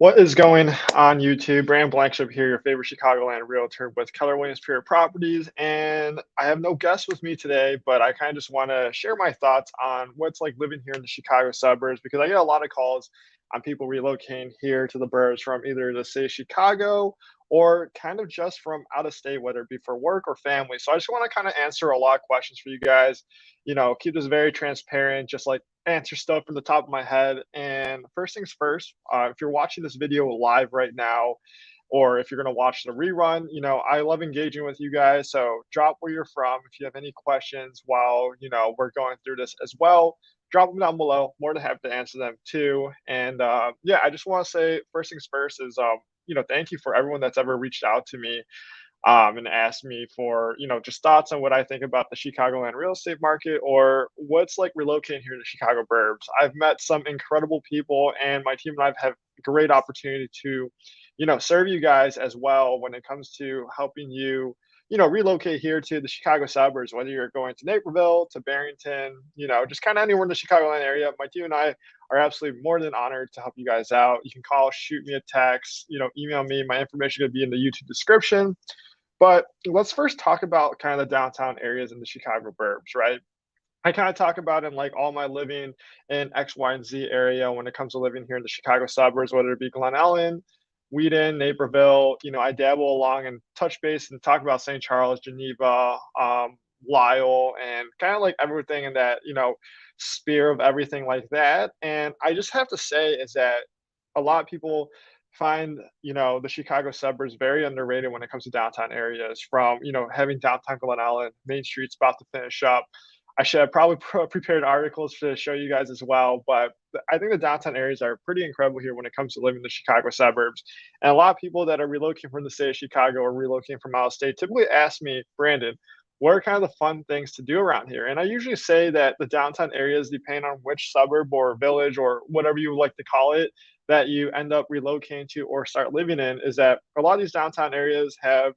What is going on YouTube? Blankenship here, your favorite Chicagoland realtor with Keller Properties. And I have no guest with me today, but I kind of just want to share my thoughts on what's like living here in the Chicago suburbs because I get a lot of calls on people relocating here to the burbs from either the city of Chicago or kind of just from out of state, whether it be for work or family. So I just want to kind of answer a lot of questions for you guys. Keep this very transparent, just like answer stuff from the top of my head. And first things first, if you're watching this video live right now, or if you're going to watch the rerun, I love engaging with you guys. So drop where you're from. If you have any questions while, we're going through this as well, drop them down below. More than happy to answer them too. And yeah, I just want to say first things first is, thank you for everyone that's ever reached out to me and asked me for, just thoughts on what I think about the Chicagoland real estate market or what's like relocating here to Chicago burbs. I've met some incredible people, and my team and I have great opportunity to, serve you guys as well when it comes to helping you, relocate here to the Chicago suburbs, whether you're going to Naperville, to Barrington, just kind of anywhere in the Chicagoland area. My team and I are absolutely more than honored to help you guys out. You can call, shoot me a text, email me. My information is going to be in the YouTube description. But let's first talk about kind of the downtown areas in the Chicago burbs, right? I kind of talk about in like all my living in X, Y, and Z area when it comes to living here in the Chicago suburbs, whether it be Glen Ellen, Wheaton, Naperville. I dabble along and touch base and talk about St. Charles, Geneva, Lisle, and kind of like everything in that, sphere of everything like that. And I just have to say is that a lot of people find the Chicago suburbs very underrated when it comes to downtown areas. From having downtown Glen Ellen, Main Street's about to finish up. I should have probably prepared articles to show you guys as well, but I think the downtown areas are pretty incredible here when it comes to living in the Chicago suburbs. And a lot of people that are relocating from the state of Chicago or relocating from out of state typically ask me, Brandon, what are kind of the fun things to do around here? And I usually say that the downtown areas, depending on which suburb or village or whatever you like to call it, that you end up relocating to or start living in, is that a lot of these downtown areas have,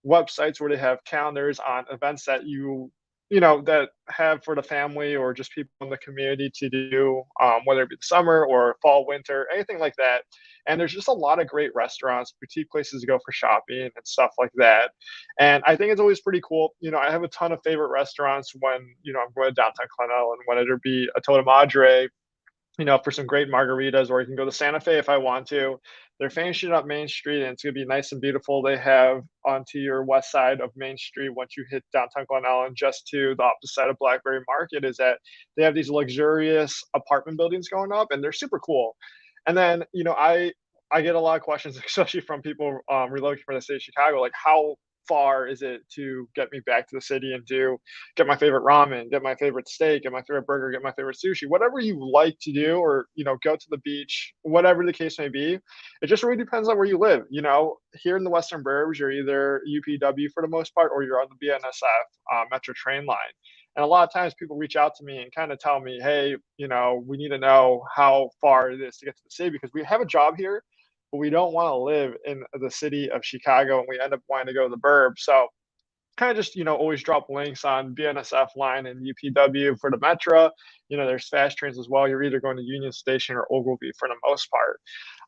websites where they have calendars on events that that have for the family or just people in the community to do, whether it be the summer or fall, winter, anything like that. And there's just a lot of great restaurants, boutique places to go for shopping and stuff like that. And I think it's always pretty cool. I have a ton of favorite restaurants when, I'm going to downtown Clonell, and whether it be a Toda Madre, for some great margaritas, or you can go to Santa Fe if I want to. They're finishing up Main Street, and it's gonna be nice and beautiful. They have onto your west side of Main Street, once you hit downtown Glen Ellen, just to the opposite side of Blackberry Market, is that they have these luxurious apartment buildings going up, and they're super cool. And then, I get a lot of questions, especially from people relocating from the state of Chicago, like how far is it to get me back to the city and get my favorite ramen, get my favorite steak, get my favorite burger, get my favorite sushi, whatever you like to do, or go to the beach, whatever the case may be. It just really depends on where you live. Here in the Western Burbs, you're either UPW for the most part, or you're on the BNSF Metro train line. And a lot of times people reach out to me and kind of tell me, hey, we need to know how far it is to get to the city because we have a job here, but we don't want to live in the city of Chicago, and we end up wanting to go to the burbs. So kind of just always drop links on BNSF line and UPW for the Metro. There's fast trains as well. You're either going to Union Station or Ogilvy for the most part.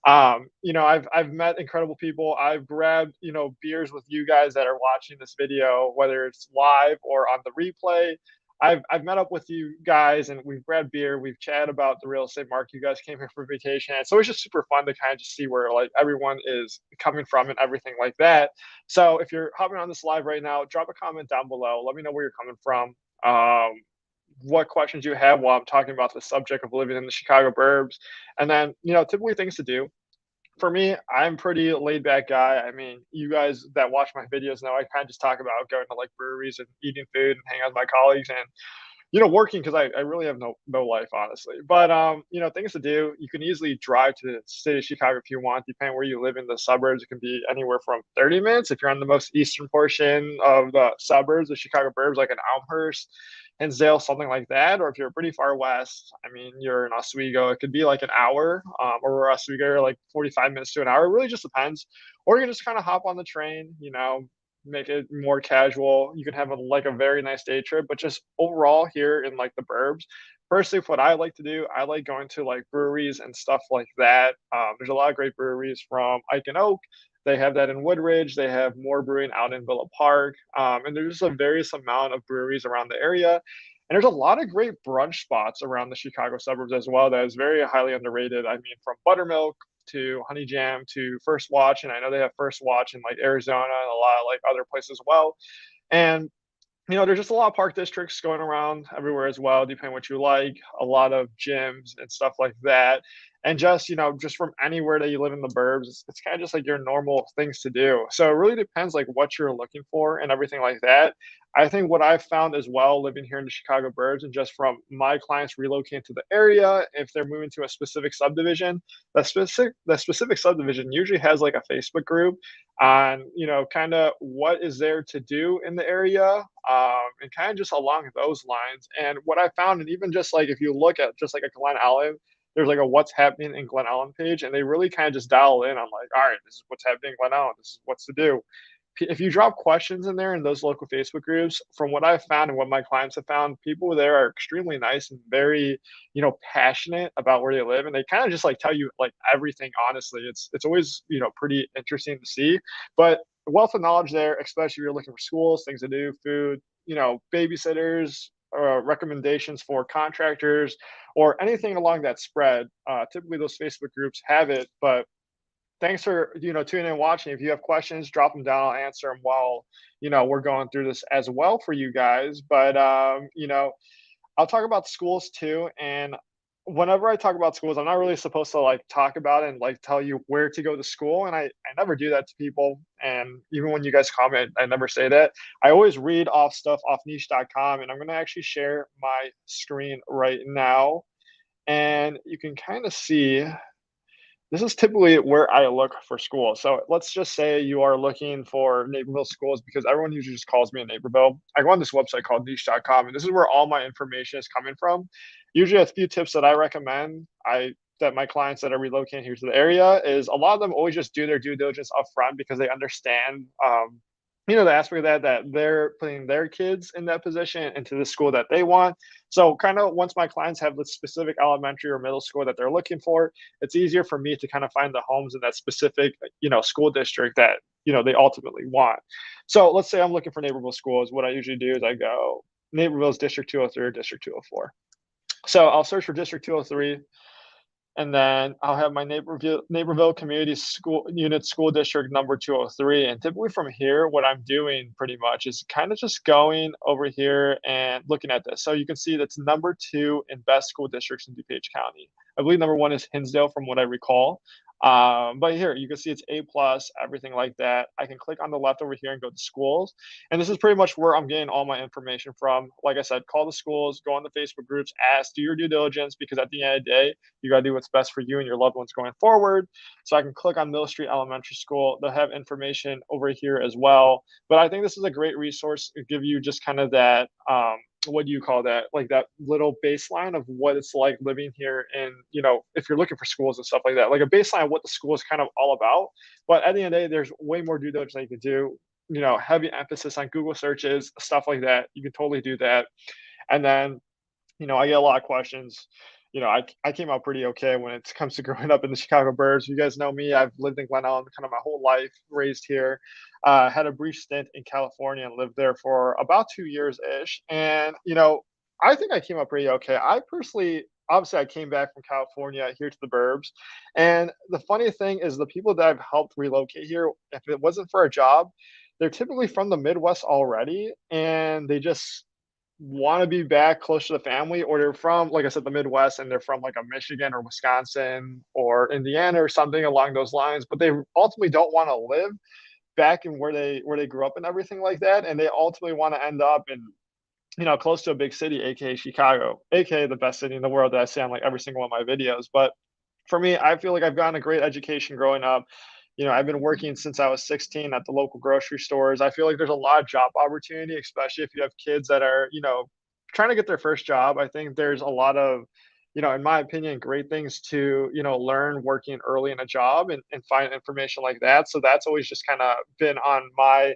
I've met incredible people. I've grabbed beers with you guys that are watching this video, whether it's live or on the replay. I've met up with you guys, and we've grabbed beer. We've chatted about the real estate market. You guys came here for vacation, so it's just super fun to kind of just see where like everyone is coming from and everything like that. So if you're hopping on this live right now, drop a comment down below. Let me know where you're coming from. What questions you have while I'm talking about the subject of living in the Chicago burbs, and then typically things to do. For me, I'm pretty laid back guy. I mean, you guys that watch my videos know I kind of just talk about going to like breweries and eating food and hanging out with my colleagues and working because I really have no life, honestly. But things to do. You can easily drive to the city of Chicago if you want, depending where you live in the suburbs. It can be anywhere from 30 minutes if you're on the most eastern portion of the suburbs, the Chicago burbs, like in Elmhurst, Hinsdale, something like that. Or if you're pretty far west, I mean, you're in Oswego, it could be like an hour, or Oswego, like 45 minutes to an hour. It really just depends. Or you can just kind of hop on the train, make it more casual. You can have like a very nice day trip, but just overall here in like the burbs, Personally, what I like to do, I like going to, like, breweries and stuff like that. There's a lot of great breweries from Ike and Oak. They have that in Woodridge. They have more brewing out in Villa Park, and there's a various amount of breweries around the area. And there's a lot of great brunch spots around the Chicago suburbs as well that is very highly underrated. I mean, from Buttermilk to Honey Jam to First Watch, and I know they have First Watch in, like, Arizona and a lot of, like, other places as well. And there's just a lot of park districts going around everywhere as well, depending what you like, a lot of gyms and stuff like that. And just, just from anywhere that you live in the burbs, it's kind of just like your normal things to do. So it really depends like what you're looking for and everything like that. I think what I've found as well living here in the Chicago burbs and just from my clients relocating to the area, if they're moving to a specific subdivision, that specific subdivision usually has like a Facebook group on kind of what is there to do in the area, and kind of just along those lines. And what I found, and even just like if you look at just like a Glen Ellen, there's like a what's happening in Glen Ellen page, and they really kind of just dial in on like, all right, this is what's happening in Glen Ellen, this is what's to do. If you drop questions in there in those local Facebook groups, from what I've found and what my clients have found, people there are extremely nice and very, passionate about where they live, and they kind of just like tell you like everything. Honestly, it's always pretty interesting to see, but wealth of knowledge there, especially if you're looking for schools, things to do, food, babysitters, recommendations for contractors, or anything along that spread. Typically, those Facebook groups have it, but thanks for tuning in and watching. If you have questions, drop them down. I'll answer them while we're going through this as well for you guys. But I'll talk about schools too. And whenever I talk about schools, I'm not really supposed to like talk about it and like tell you where to go to school. And I never do that to people. And even when you guys comment, I never say that. I always read off stuff off niche.com. And I'm going to actually share my screen right now. And you can kind of see this is typically where I look for schools. So let's just say you are looking for Naperville schools because everyone usually just calls me in Naperville. I go on this website called niche.com, and this is where all my information is coming from. Usually, a few tips that I recommend that my clients that are relocating here to the area is a lot of them always just do their due diligence up front because they understand the aspect of that they're putting their kids in that position into the school that they want. So kind of once my clients have the specific elementary or middle school that they're looking for, it's easier for me to kind of find the homes in that specific, school district that, they ultimately want. So let's say I'm looking for Naperville schools. What I usually do is I go Naperville's District 203 or District 204. So I'll search for District 203, and then I'll have my Naperville Community School Unit School District number 203. And typically from here, what I'm doing pretty much is kind of just going over here and looking at this. So you can see that's number 2 in best school districts in DuPage County. I believe number 1 is Hinsdale from what I recall. But here you can see it's A plus, everything like that. I can click on the left over here and go to schools. And this is pretty much where I'm getting all my information from. Like I said, call the schools, go on the Facebook groups, ask, do your due diligence, because at the end of the day, you got to do what's best for you and your loved ones going forward. So I can click on Mill Street Elementary School. They'll have information over here as well. But I think this is a great resource to give you just kind of that, what do you call that? Like that little baseline of what it's like living here and, if you're looking for schools and stuff like that, like a baseline of what the school is kind of all about. But at the end of the day, there's way more due diligence that you can do, heavy emphasis on Google searches, stuff like that. You can totally do that. And then I get a lot of questions. I came out pretty okay when it comes to growing up in the Chicago burbs. You guys know me. I've lived in Glen Ellen kind of my whole life, raised here. Had a brief stint in California and lived there for about 2 years ish. And, I think I came out pretty okay. I personally, obviously, I came back from California here to the burbs. And the funny thing is, the people that I've helped relocate here, if it wasn't for a job, they're typically from the Midwest already. And they just want to be back close to the family, or they're from, like I said, the Midwest, and they're from like a Michigan or Wisconsin or Indiana or something along those lines, but they ultimately don't want to live back in where they grew up and everything like that, and they ultimately want to end up in close to a big city, aka Chicago, aka the best city in the world that I say on like every single one of my videos. But for me, I feel like I've gotten a great education growing up. I've been working since I was 16 at the local grocery stores. I feel like there's a lot of job opportunity, especially if you have kids that are, trying to get their first job. I think there's a lot of, in my opinion, great things to, learn working early in a job and find information like that. So that's always just kind of been on my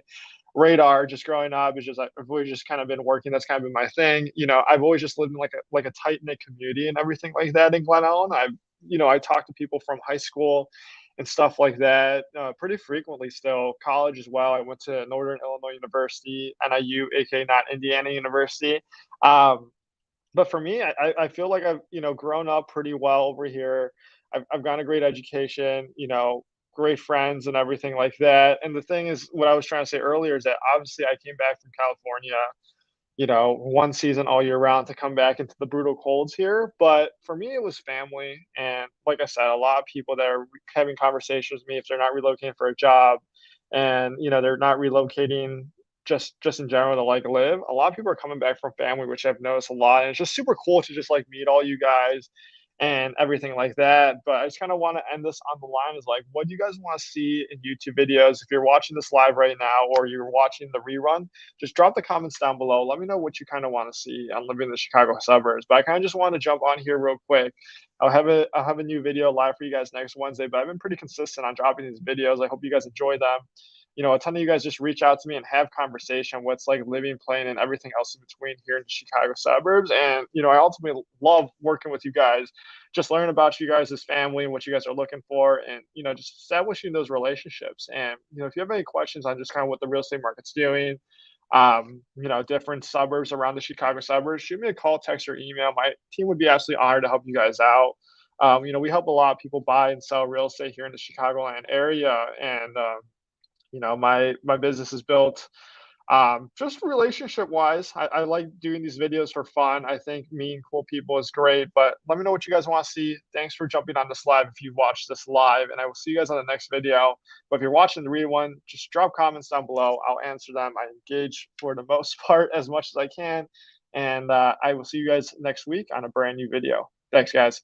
radar just growing up. Is just I've always just kind of been working. That's kind of been my thing. I've always just lived in like a tight knit community and everything like that in Glen Ellen. I talk to people from high school and stuff like that pretty frequently still. College as well. I went to Northern Illinois University, NIU, aka not Indiana University. Um, but for me, I feel like I've grown up pretty well over here. I've gotten a great education, great friends and everything like that. And the thing is, what I was trying to say earlier is that obviously I came back from California, one season all year round to come back into the brutal colds here. But for me, it was family. And like I said, a lot of people that are having conversations with me if they're not relocating for a job and, they're not relocating just in general to like live. A lot of people are coming back from family, which I've noticed a lot. And it's just super cool to just like meet all you guys and everything like that. But I just kind of want to end this on the line is like, what do you guys want to see in YouTube videos? If you're watching this live right now or you're watching the rerun, just drop the comments down below. Let me know what you kind of want to see on living in the Chicago suburbs. But I kind of just want to jump on here real quick. I'll have a new video live for you guys next Wednesday, but I've been pretty consistent on dropping these videos. I hope you guys enjoy them. A ton of you guys just reach out to me and have conversation what's like living, playing, and everything else in between here in the Chicago suburbs. And I ultimately love working with you guys, just learning about you guys as family and what you guys are looking for, and just establishing those relationships. And if you have any questions on just kind of what the real estate market's doing, different suburbs around the Chicago suburbs, shoot me a call, text, or email. My team would be absolutely honored to help you guys out. We help a lot of people buy and sell real estate here in the Chicagoland area, and my business is built just relationship wise. I like doing these videos for fun. I think meeting cool people is great, but let me know what you guys want to see. Thanks for jumping on this live if you watched this live, and I will see you guys on the next video. But if you're watching the read one, just drop comments down below. I'll answer them. I engage for the most part as much as I can, and I will see you guys next week on a brand new video. Thanks, guys.